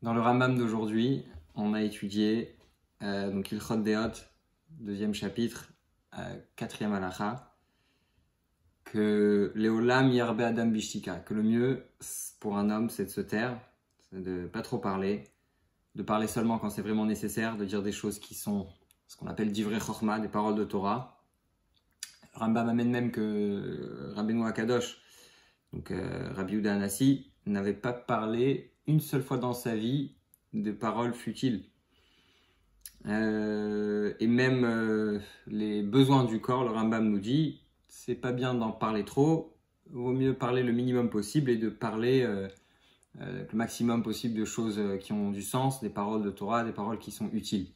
Dans le Rambam d'aujourd'hui, on a étudié donc Ilchot Deot, deuxième chapitre, quatrième halacha, que Leolam Yarbe Adam Bishtika, que le mieux pour un homme c'est de se taire, c'est de ne pas trop parler, de parler seulement quand c'est vraiment nécessaire, de dire des choses qui sont ce qu'on appelle divrei chorma, des paroles de Torah. Le Rambam amène même que Rabbeinu Akadosh, donc Rabbi Yehuda Hanassi, n'avait pas parlé une seule fois dans sa vie de paroles futiles. Et même les besoins du corps, le Rambam nous dit, c'est pas bien d'en parler trop, vaut mieux parler le minimum possible et de parler le maximum possible de choses qui ont du sens, des paroles de Torah, des paroles qui sont utiles.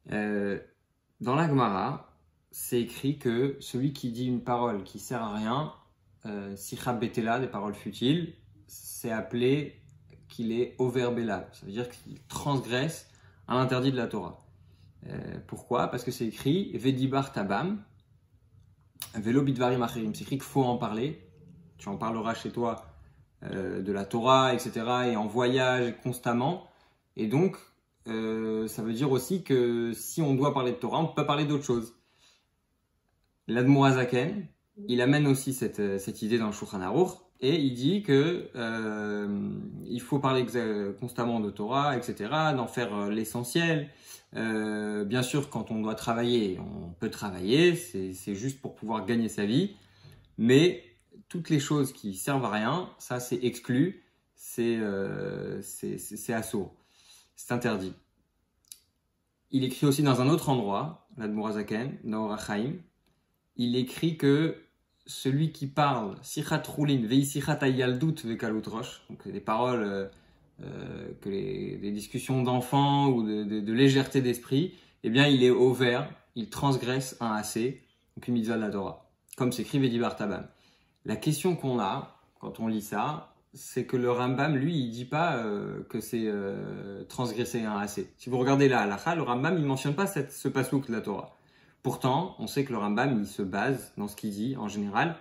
Dans la Gemara, c'est écrit que celui qui dit une parole qui sert à rien, Sicha Betela, des paroles futiles, c'est appelé qu'il est overbelal, ça veut dire qu'il transgresse à l'interdit de la Torah. Pourquoi? Parce que c'est écrit Vedibar Tabam, Velo Bidvarim Acherim, c'est écrit qu'il faut en parler, tu en parleras chez toi de la Torah, etc., et en voyage constamment, et donc ça veut dire aussi que si on doit parler de Torah, on peut pas parler d'autre chose. L'Admour Hazaken, il amène aussi cette idée dans le Shulchan Aruch, et il dit que il faut parler constamment de Torah, etc., d'en faire l'essentiel. Bien sûr, quand on doit travailler, on peut travailler, c'est juste pour pouvoir gagner sa vie, mais toutes les choses qui servent à rien, ça c'est exclu, c'est assourd, c'est interdit. Il écrit aussi dans un autre endroit, l'Admour Hazaken, dans Orach Chaim, il écrit que celui qui parle sichat roulin vei sichat ayaldut vekalut rosh, donc des paroles que les discussions d'enfants ou de légèreté d'esprit, eh bien il est over, il transgresse un assez, donc une mitzvah de la Torah, comme s'écrit Vedibar Tabam. La question qu'on a quand on lit ça, c'est que le Rambam, lui, il dit pas que c'est transgresser un assez. Si vous regardez la halacha, le Rambam il mentionne pas ce pasouk de la Torah. Pourtant, on sait que le Rambam, il se base dans ce qu'il dit, en général,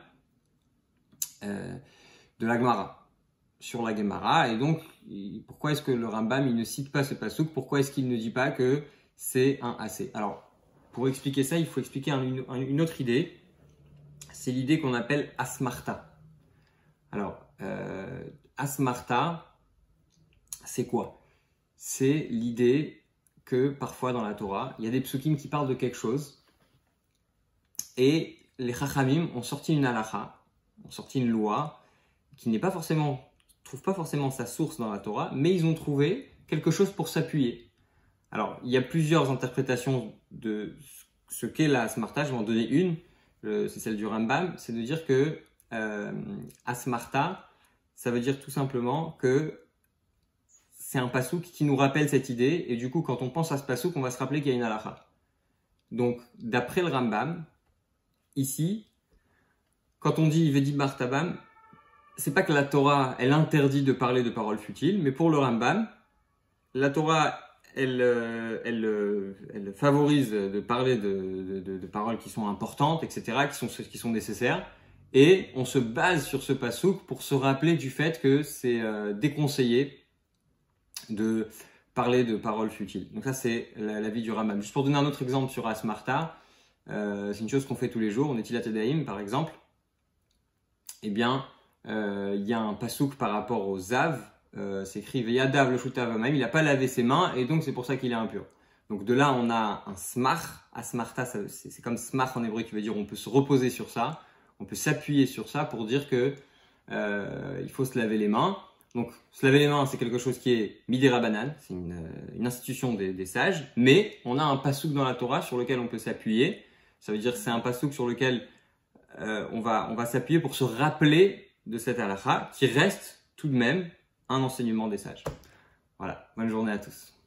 de la Gemara, sur la Gemara. Et donc, pourquoi est-ce que le Rambam, il ne cite pas ce pasouk? Pourquoi est-ce qu'il ne dit pas que c'est un assez? Alors, pour expliquer ça, il faut expliquer une autre idée. C'est l'idée qu'on appelle asmarta. Alors, asmarta, c'est quoi? C'est l'idée que parfois dans la Torah, il y a des psukim qui parlent de quelque chose, et les Chachamim ont sorti une halacha, ont sorti une loi qui n'est pas forcément, trouve pas forcément sa source dans la Torah, mais ils ont trouvé quelque chose pour s'appuyer. Alors, il y a plusieurs interprétations de ce qu'est la asmarta. Je vais en donner une, c'est celle du Rambam, c'est de dire que asmarta, ça veut dire tout simplement que c'est un pasouk qui nous rappelle cette idée, et du coup, quand on pense à ce pasouk, on va se rappeler qu'il y a une halacha. Donc, d'après le Rambam, ici, quand on dit Vedibar Tabam, c'est pas que la Torah, elle interdit de parler de paroles futiles, mais pour le Rambam, la Torah, elle favorise de parler de paroles qui sont importantes, etc., qui sont nécessaires, et on se base sur ce pasouk pour se rappeler du fait que c'est déconseillé de parler de paroles futiles. Donc ça, c'est l'avis du Rambam. Juste pour donner un autre exemple sur Asmarta, c'est une chose qu'on fait tous les jours, on est Tilat Edaim par exemple, eh bien, il y a un pasouk par rapport au Zav, c'est écrit Veyadav le Shutav Amaim, il n'a pas lavé ses mains et donc c'est pour ça qu'il est impur. Donc de là, on a un smach, Asmarta, c'est comme smach en hébreu qui veut dire on peut se reposer sur ça, on peut s'appuyer sur ça pour dire que il faut se laver les mains. Donc, se laver les mains, c'est quelque chose qui est midera banane, c'est une institution des sages, mais on a un pasouk dans la Torah sur lequel on peut s'appuyer. Ça veut dire que c'est un pasouk sur lequel on va s'appuyer pour se rappeler de cette halakha qui reste tout de même un enseignement des sages. Voilà, bonne journée à tous.